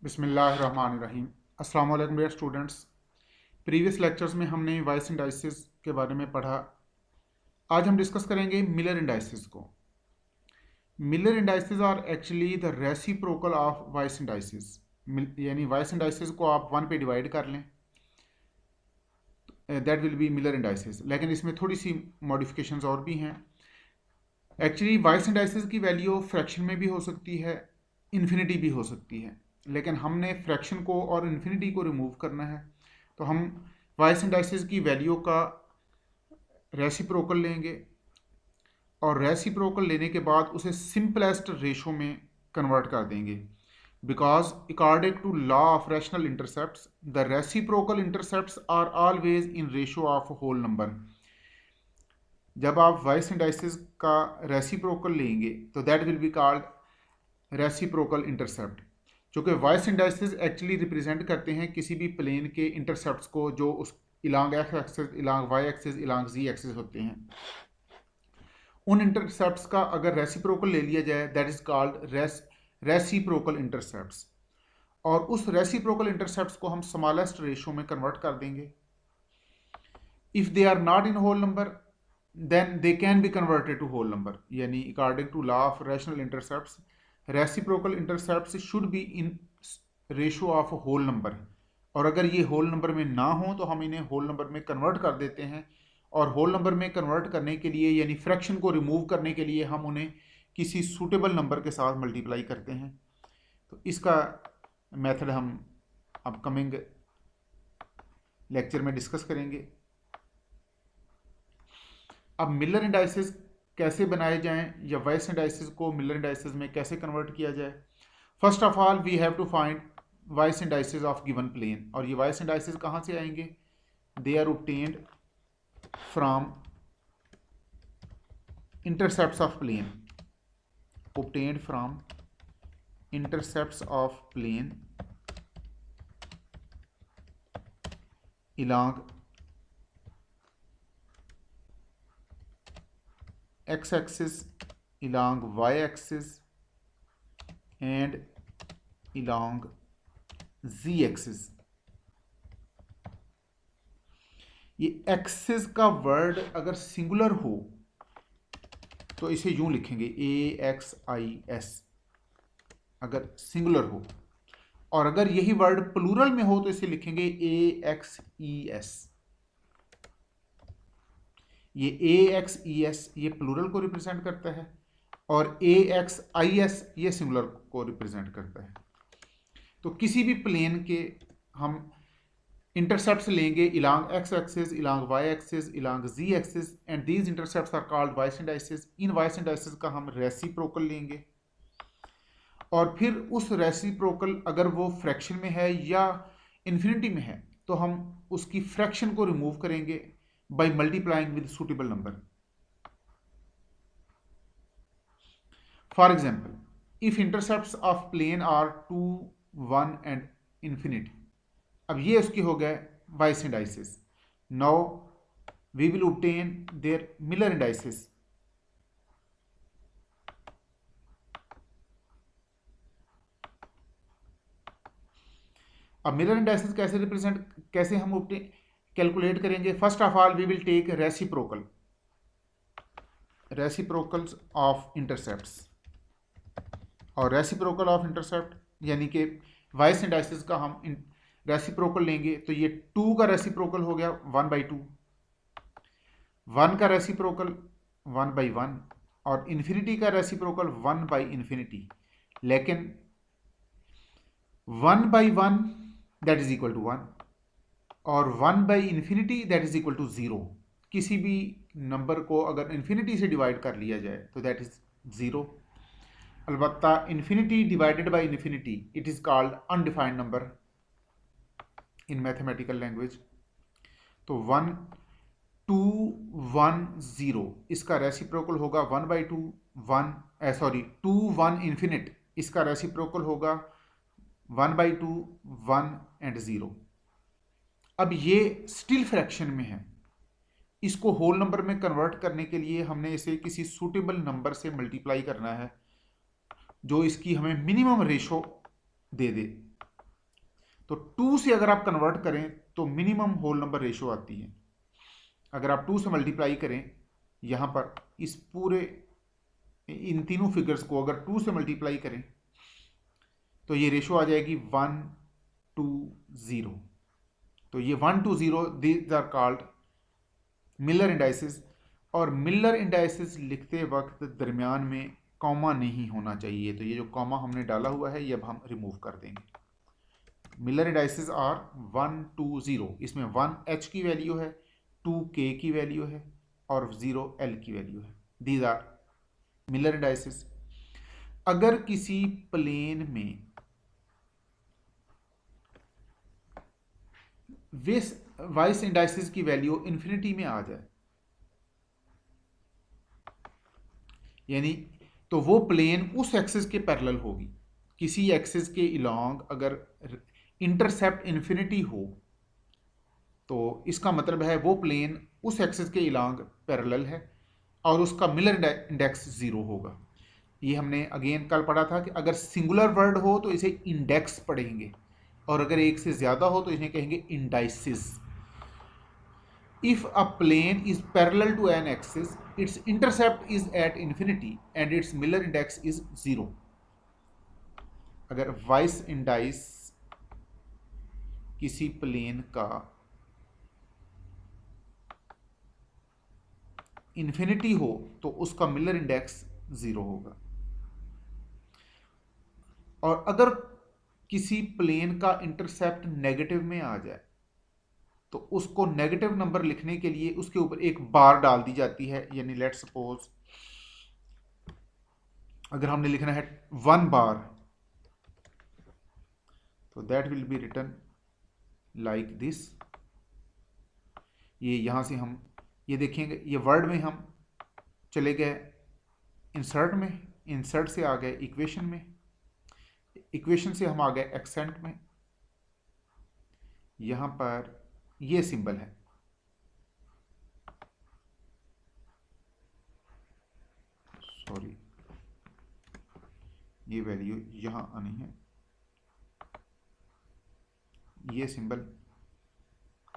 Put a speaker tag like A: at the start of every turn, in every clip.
A: बिस्मिल्लाहिर्रहमानिर्रहीम। अस्सलाम वालेकुम डियर स्टूडेंट्स। प्रीवियस लेक्चर्स में हमने वाइस इंडाइसिस के बारे में पढ़ा। आज हम डिस्कस करेंगे मिलर इंडाइसिस को। Miller indices are actually the reciprocal of Weiss indices. यानी वाइस इंडाइसिस को आप 1 पे डिवाइड कर लें, that will be Miller indices. लेकिन इसमें थोड़ी सी मॉडिफिकेशंस और भी हैं। एक्चुअली वाइस इंडाइसिस की वैल्यू फ्रैक्शन में भी हो सकती है, इन्फिनिटी भी हो सकती है, लेकिन हमने फ्रैक्शन को और इन्फिनिटी को रिमूव करना है। तो हम वाइस इंडाइसिस की वैल्यू का रेसिप्रोकल लेंगे और रेसिप्रोकल लेने के बाद उसे सिंपलेस्ट रेशो में कन्वर्ट कर देंगे, because according to law of rational intercepts the reciprocal intercepts are always in ratio of whole number. जब आप वाइस इंडाइसिस का रेसिप्रोकल लेंगे तो that will be called reciprocal intercept. चूँकि वाइस इंडाइसिस एक्चुअली रिप्रेजेंट करते हैं किसी भी प्लेन के इंटरसेप्ट्स को जो उस इलांग एक्स एक्सिस, इलांग वाई एक्सिस, इलांग जी एक्सिस होते हैं। उन इंटरसेप्ट्स का अगर रेसिप्रोकल ले लिया जाए that is called reciprocal intercepts, और उस रेसिप्रोकल इंटरसेप्ट्स को हम स्मॉलेस्ट रेशो में कन्वर्ट कर देंगे। If they are not in whole number then they can be converted to whole number. यानी according to law of rational intercepts reciprocal intercepts should be in ratio of whole number, और अगर ये whole number में ना हो तो हम इन्हें होल नंबर में कन्वर्ट कर देते हैं। और होल नंबर में कन्वर्ट करने के लिए यानी फ्रैक्शन को रिमूव करने के लिए हम उन्हें किसी सूटेबल नंबर के साथ मल्टीप्लाई करते हैं। तो इसका मेथड हम अपकमिंग लेक्चर में डिस्कस करेंगे। अब मिलर इंडाइसिस कैसे बनाए जाएं या वाइस इंडाइसिस को मिलर इंडाइसिस में कैसे कन्वर्ट किया जाए। First of all we have to find Weiss indices of given plane. और ये वाइस इंडाइसिस कहाँ से आएंगे? They are obtained from intercepts of plane, obtained from intercepts of plane along x-axis, along y-axis and along z-axis। ये axis का word अगर singular हो तो इसे यूं लिखेंगे AXIS अगर सिंगुलर हो, और अगर यही वर्ड प्लूरल में हो तो इसे लिखेंगे AXES। ये AXES ये प्लूरल को रिप्रेजेंट करता है और AXIS ये सिंगुलर को रिप्रेजेंट करता है। तो किसी भी प्लेन के हम intercepts लेंगे along x axis, along y axis, along z axis and these intercepts are called Weiss indices। In Weiss indices का हम रेसिप्रोकल लेंगे और फिर उस रेसिप्रोकल अगर वो फ्रैक्शन में है या इन्फिनिटी में है तो हम उसकी फ्रैक्शन को रिमूव करेंगे by multiplying with suitable number. For example if intercepts of plane are 2, 1 and infinity. अब ये उसकी हो गए Weiss indices. Now we will obtain their Miller indices. अब मिलर इंडाइसिस कैसे हम ऑब्टेन कैलकुलेट करेंगे? First of all we will take reciprocals of intercepts, और रेसिप्रोकल ऑफ इंटरसेप्ट यानी कि वाइस इंडाइसिस का हम रेसिप्रोकल लेंगे। तो ये 2 का रेसिप्रोकल हो गया 1/2, 1 का रेसिप्रोकल 1/1 और इन्फिनिटी का रेसिप्रोकल 1/infinity। लेकिन 1/1 दैट इज इक्वल टू 1 और 1/infinity that is equal to 0। किसी भी नंबर को अगर इन्फिनिटी से डिवाइड कर लिया जाए तो दैट इज 0। अलबत्ता infinity divided by infinity it is called undefined number in mathematical language. तो 1 2 1 0 इसका रेसिप्रोकल होगा 1/2 2 1 इन्फिनिट, इसका रेसिप्रोकल होगा 1/2 1 एंड 0। अब ये स्टिल फ्रैक्शन में है, इसको होल नंबर में कन्वर्ट करने के लिए हमने इसे किसी सूटेबल नंबर से मल्टीप्लाई करना है जो इसकी हमें मिनिमम रेशो दे दे। तो 2 से अगर आप कन्वर्ट करें तो मिनिमम होल नंबर रेशो आती है। अगर आप 2 से मल्टीप्लाई करें यहाँ पर इस पूरे इन तीनों फिगर्स को अगर 2 से मल्टीप्लाई करें तो ये रेशो आ जाएगी 1 to 0। तो ये 1 to 0 these are called Miller indices. और मिलर इंडाइसिस लिखते वक्त दरमियान में कॉमा नहीं होना चाहिए, तो ये जो कॉमा हमने डाला हुआ है ये अब हम रिमूव कर देंगे। मिलर इंडाइसिस आर 1 to 0, इसमें 1 h की वैल्यू है, 2 k की वैल्यू है और 0 l की वैल्यू है। These are Miller indices. अगर किसी प्लेन में वाइस इंडाइसिस की वैल्यू इन्फिनिटी में आ जाए, यानी तो वो प्लेन उस एक्सिस के पैरेलल होगी। किसी एक्सिस के इलॉन्ग अगर इंटरसेप्ट इन्फिनिटी हो तो इसका मतलब है वो प्लेन उस एक्सिस के इलॉन्ग पैरेलल है और उसका मिलर इंडेक्स 0 होगा। ये हमने अगेन कल पढ़ा था कि अगर सिंगुलर वर्ड हो तो इसे इंडेक्स पढ़ेंगे और अगर एक से ज़्यादा हो तो इन्हें कहेंगे indices. If a plane is parallel to an axis, its intercept is at infinity and its Miller index is 0. अगर वाइस इंडाइस किसी प्लेन का इन्फिनिटी हो तो उसका मिलर इंडेक्स 0 होगा। और अगर किसी प्लेन का इंटरसेप्ट नेगेटिव में आ जाए तो उसको नेगेटिव नंबर लिखने के लिए उसके ऊपर एक बार डाल दी जाती है। यानी लेट सपोज अगर हमने लिखना है 1 बार तो that will be written like this. ये यहां से हम ये देखेंगे, ये वर्ड में हम चले गए इंसर्ट में, इंसर्ट से आ गए इक्वेशन में, इक्वेशन से हम आ गए एक्सेंट में। यहां पर ये सिंबल है, सॉरी ये वैल्यू यहां आनी है, ये सिंबल।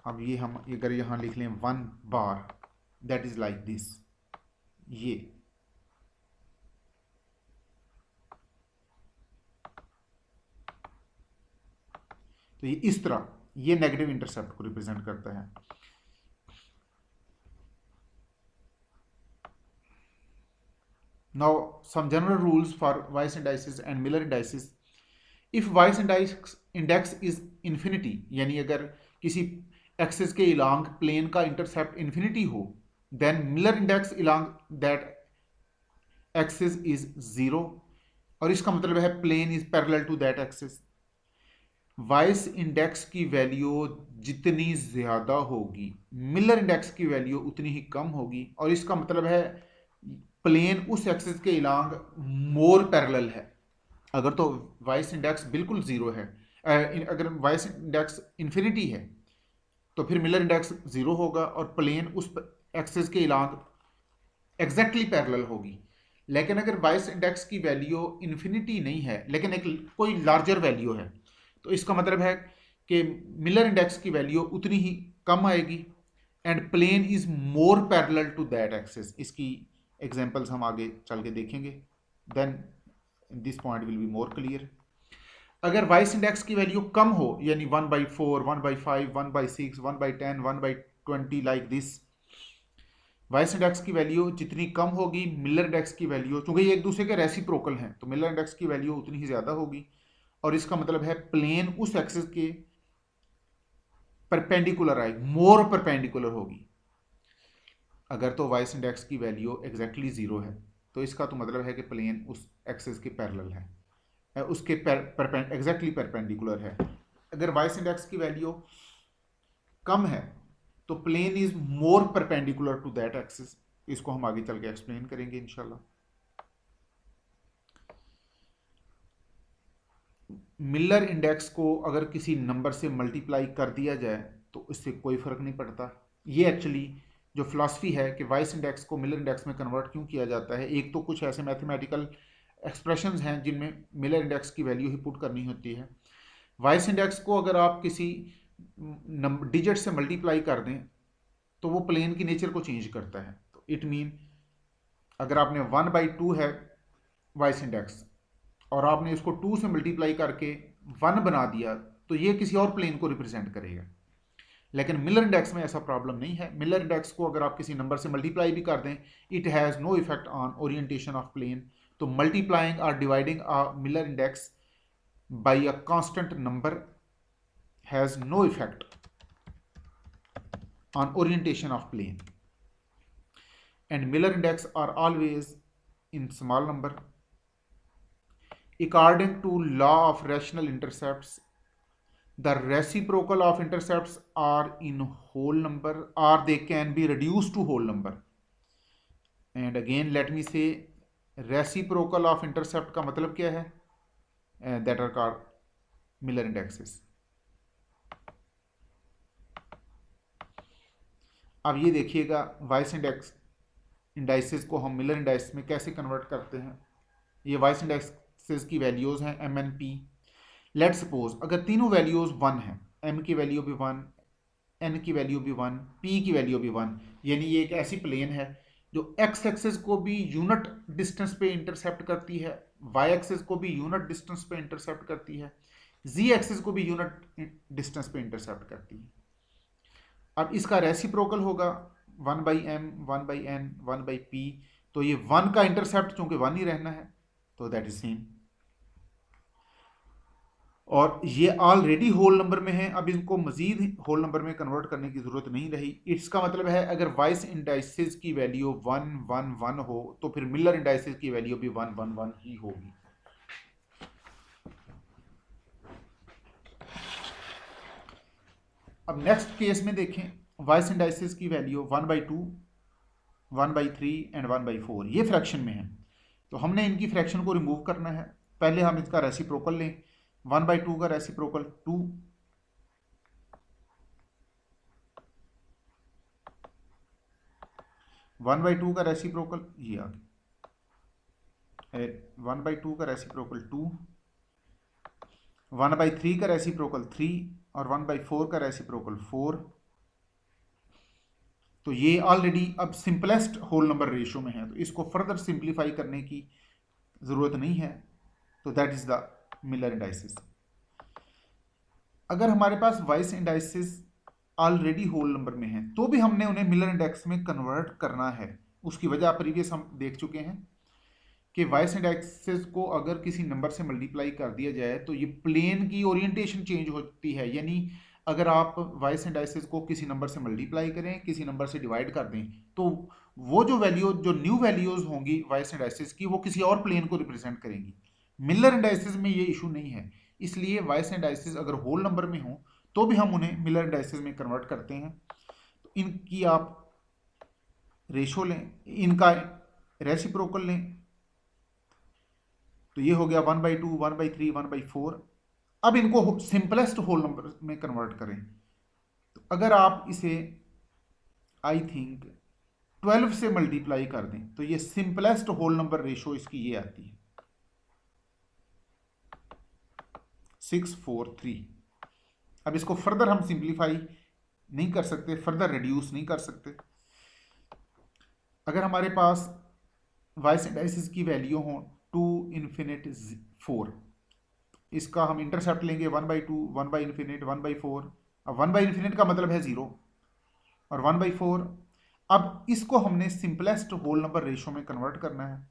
A: अब ये हम अगर यहां लिख लें 1 बार दैट इज लाइक दिस, ये तो ये इस तरह ये नेगेटिव इंटरसेप्ट को रिप्रेजेंट करता है। Now some general rules for Weiss indices and Miller indices. If Weiss index is infinity, यानी अगर किसी एक्सिस के इलांग प्लेन का इंटरसेप्ट इन्फिनिटी हो, then Miller index along that axis is 0 और इसका मतलब है plane is parallel to that axis. Weiss index की वैल्यू जितनी ज़्यादा होगी मिलर इंडेक्स की वैल्यू उतनी ही कम होगी और इसका मतलब है प्लेन उस एक्सिस के इलांग मोर पैरेलल है। अगर तो वाइस इंडेक्स बिल्कुल 0 है, अगर वाइस इंडेक्स इन्फिनिटी है तो फिर मिलर इंडेक्स 0 होगा और प्लेन उस एक्सिस के इलांग एग्जैक्टली पैरेलल होगी। लेकिन अगर वाइस इंडेक्स की वैल्यू इन्फिनिटी नहीं है लेकिन एक कोई लार्जर वैल्यू है तो इसका मतलब है कि मिलर इंडेक्स की वैल्यू उतनी ही कम आएगी and plane is more parallel to that axis. इसकी एग्जांपल्स हम आगे चल के देखेंगे, then this point will be more clear. अगर वाइस इंडेक्स की वैल्यू कम हो यानी 1/4, 1/5, 1/6, 1/10, 1/20 लाइक दिस, वाइस इंडेक्स की वैल्यू जितनी कम होगी मिलर इंडेक्स की वैल्यू, चूंकि ये एक दूसरे के रेसिप्रोकल हैं तो मिलर इंडेक्स की वैल्यू उतनी ही ज़्यादा होगी और इसका मतलब है प्लेन उस एक्सिस के परपेंडिकुलर आएगी, मोर परपेंडिकुलर होगी। अगर तो वाइस इंडेक्स की वैल्यू एग्जैक्टली 0 है तो इसका तो मतलब है कि प्लेन उस एक्सिस के पैरेलल है, उसके एग्जैक्टली परपेंडिकुलर है। अगर वाइस इंडेक्स की वैल्यू कम है तो plane is more perpendicular to that axis. इसको हम आगे चल के एक्सप्लेन करेंगे इंशाल्लाह। मिलर इंडेक्स को अगर किसी नंबर से मल्टीप्लाई कर दिया जाए तो इससे कोई फ़र्क नहीं पड़ता। ये एक्चुअली जो फिलॉसफी है कि वाइस इंडेक्स को मिलर इंडेक्स में कन्वर्ट क्यों किया जाता है, एक तो कुछ ऐसे मैथमेटिकल एक्सप्रेशंस हैं जिनमें मिलर इंडेक्स की वैल्यू ही पुट करनी होती है, वाइस इंडेक्स को अगर आप किसी डिजिट से मल्टीप्लाई कर दें तो वो प्लेन की नेचर को चेंज करता है। तो इट मीन अगर आपने 1/2 है वाइस इंडेक्स और आपने इसको 2 से मल्टीप्लाई करके 1 बना दिया तो ये किसी और प्लेन को रिप्रेजेंट करेगा। लेकिन मिलर इंडेक्स में ऐसा प्रॉब्लम नहीं है। मिलर इंडेक्स को अगर आप किसी नंबर से मल्टीप्लाई भी कर दें, it has no effect on orientation of plane. तो मल्टीप्लाइंग और dividing a Miller index by a constant number has no effect on orientation of plane, and Miller index are always in small number. According to law of rational intercepts, the reciprocal of intercepts are in whole number or they can be reduced to whole number. And again let me say, reciprocal of intercept का मतलब क्या है? That are called Miller indexes. अब ये देखिएगा vice indices को हम Miller indices में कैसे कन्वर्ट करते हैं। ये वाइस इंडाइसेस की वैल्यूज़ हैं M N P. Let suppose अगर तीनों वैल्यूज़ 1 हैं, एम की वैल्यू भी 1, एन की वैल्यू भी 1, पी की वैल्यू भी 1, यानी ये एक ऐसी प्लेन है जो एक्स एक्सेस को भी यूनिट डिस्टेंस पे इंटरसेप्ट करती है, वाई एक्सेस को भी यूनिट डिस्टेंस पे इंटरसेप्ट करती है, जी एक्सेस को भी यूनिट डिस्टेंस पे इंटरसेप्ट करती है। अब इसका रेसिप्रोकल होगा 1/m 1/n 1/p। तो ये 1 का इंटरसेप्ट चूंकि 1 ही रहना है तो दैट इज सेम, और ये ऑलरेडी होल नंबर में है। अब इनको मजीद होल नंबर में कन्वर्ट करने की जरूरत नहीं रही। इसका मतलब है अगर वाइस इंडाइसेस की वैल्यू 1 1 1 हो तो फिर मिलर इंडाइसेस की वैल्यू भी 1 1 1 ही होगी। अब नेक्स्ट केस में देखें, वाइस इंडाइसेस की वैल्यू 1/2 1/3 एंड 1/4 ये फ्रैक्शन में है। तो हमने इनकी फ्रैक्शन को रिमूव करना है। पहले हम इसका रेसिप्रोकल लें। 1/2 का रेसिप्रोकल 2, 1/2 का रेसिप्रोकल ये आ गया, 1/2 का रेसिप्रोकल 2, 1/3 का रेसिप्रोकल 3 और 1/4 का रेसिप्रोकल 4। तो ये ऑलरेडी अब सिंपलेस्ट होल नंबर रेशियो में है, तो इसको फर्दर सिंप्लीफाई करने की ज़रूरत नहीं है। तो that is the Miller indices. अगर हमारे पास Weiss indices already whole number में है तो भी हमने उन्हें मिलर इंडेक्स में कन्वर्ट करना है। उसकी वजह प्रीवियस हम देख चुके हैं कि वाइस इंडेक्सेस को अगर किसी नंबर से मल्टीप्लाई कर दिया जाए तो ये प्लेन की ओरिएंटेशन चेंज होती है। यानी अगर आप वाइस इंडाइसेस को किसी नंबर से मल्टीप्लाई करें, किसी नंबर से डिवाइड कर दें, तो वो जो न्यू वैल्यूज होंगी वाइस इंडाइसेस की, वो किसी और प्लेन को रिप्रेजेंट करेंगी। मिलर इंडाइसेस में ये इशू नहीं है, इसलिए वाइस इंडाइसेस अगर होल नंबर में हो तो भी हम उन्हें मिलर इंडाइसेस में कन्वर्ट करते हैं। तो इनकी आप रेशो लें, इनका रेसिप्रोकल लें, तो ये हो गया 1/2 1/3 1/4। अब इनको सिंपलेस्ट होल नंबर में कन्वर्ट करें, तो अगर आप इसे आई थिंक 12 से मल्टीप्लाई कर दें तो ये सिंपलेस्ट होल नंबर रेशो इसकी ये आती है 643। अब इसको फर्दर हम सिंप्लीफाई नहीं कर सकते, फर्दर रिड्यूस नहीं कर सकते। अगर हमारे पास वाइस इंडाइसिस की वैल्यू हो 2 इन्फिनिट 4, इसका हम इंटरसेप्ट लेंगे 1/2 1/∞ 1/4। अब 1/∞ का मतलब है 0 और 1/4। अब इसको हमने सिंपलेस्ट होल नंबर रेशो में कन्वर्ट करना है।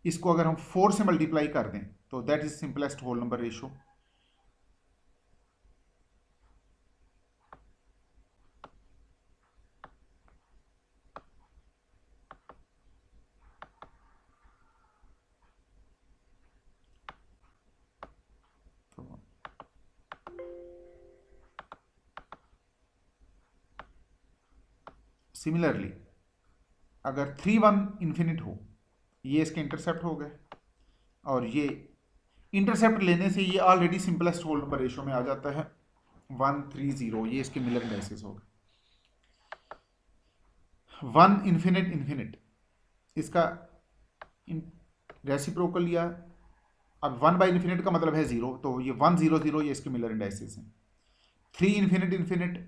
A: इसको अगर हम 4 से मल्टीप्लाई कर दें तो that is simplest whole number ratio. Similarly अगर 3 1 इन्फिनिट हो, ये इसके इंटरसेप्ट हो गए, और ये इंटरसेप्ट लेने से ये already simplest whole number ratio में आ जाता है 130। ये इसके मिलर इंडाइसेस हो गए। 1 इन्फिनिट इन्फिनिट, इसका रेसिप्रोकल लिया अब 1/∞ का मतलब है 0, तो ये 1 0 0 ये इसके मिलर इंडाइसेस हैं। 3 ∞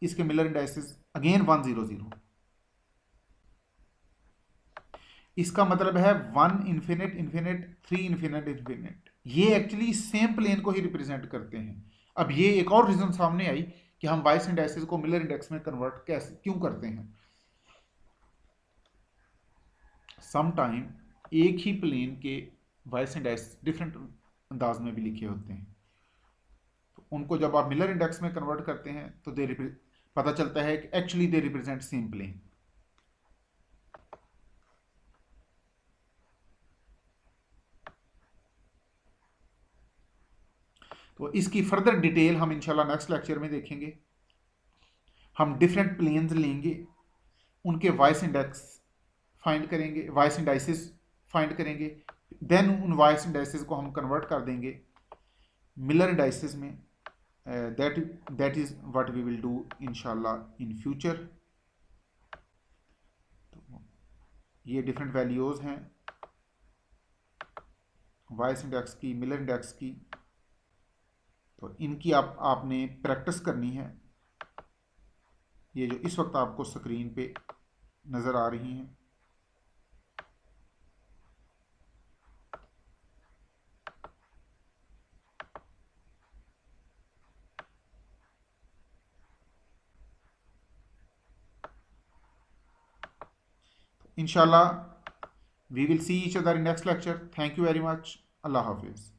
A: इसके मिलर इंडाइसेस अगेन 1 0 0। इसका मतलब है 1 ∞ 3 ∞ ये एक्चुअली सेम प्लेन को ही रिप्रेजेंट करते हैं। अब ये एक और रीजन सामने आई कि हम वाइस इंडाइसेस को मिलर इंडेक्स में कन्वर्ट कैसे क्यों करते हैं। सम टाइम एक ही प्लेन के वाइस इंडेक्स डिफरेंट अंदाज में भी लिखे होते हैं, तो उनको जब आप मिलर इंडेक्स में कन्वर्ट करते हैं तो पता चलता है कि actually they represent same plane. तो इसकी फर्दर डिटेल हम इंशाल्लाह नेक्स्ट लेक्चर में देखेंगे। हम डिफरेंट प्लेन्स लेंगे, उनके वाइस इंडेक्स फाइंड करेंगे, वाइस इंडाइसिस फाइंड करेंगे, देन उन वाइस इंडाइसिस को हम कन्वर्ट कर देंगे मिलर इंडाइसिस में। That is what we will do इंशाल्लाह इन फ्यूचर। तो ये डिफरेंट वैल्यूज हैं वाइस इंडेक्स की, मिलर इंडेक्स की, तो इनकी आपने प्रैक्टिस करनी है। ये जो इस वक्त आपको स्क्रीन पे नज़र आ रही हैं, इंशाल्लाह we will see each other in next lecture. Thank you very much. अल्लाह हाफिज़।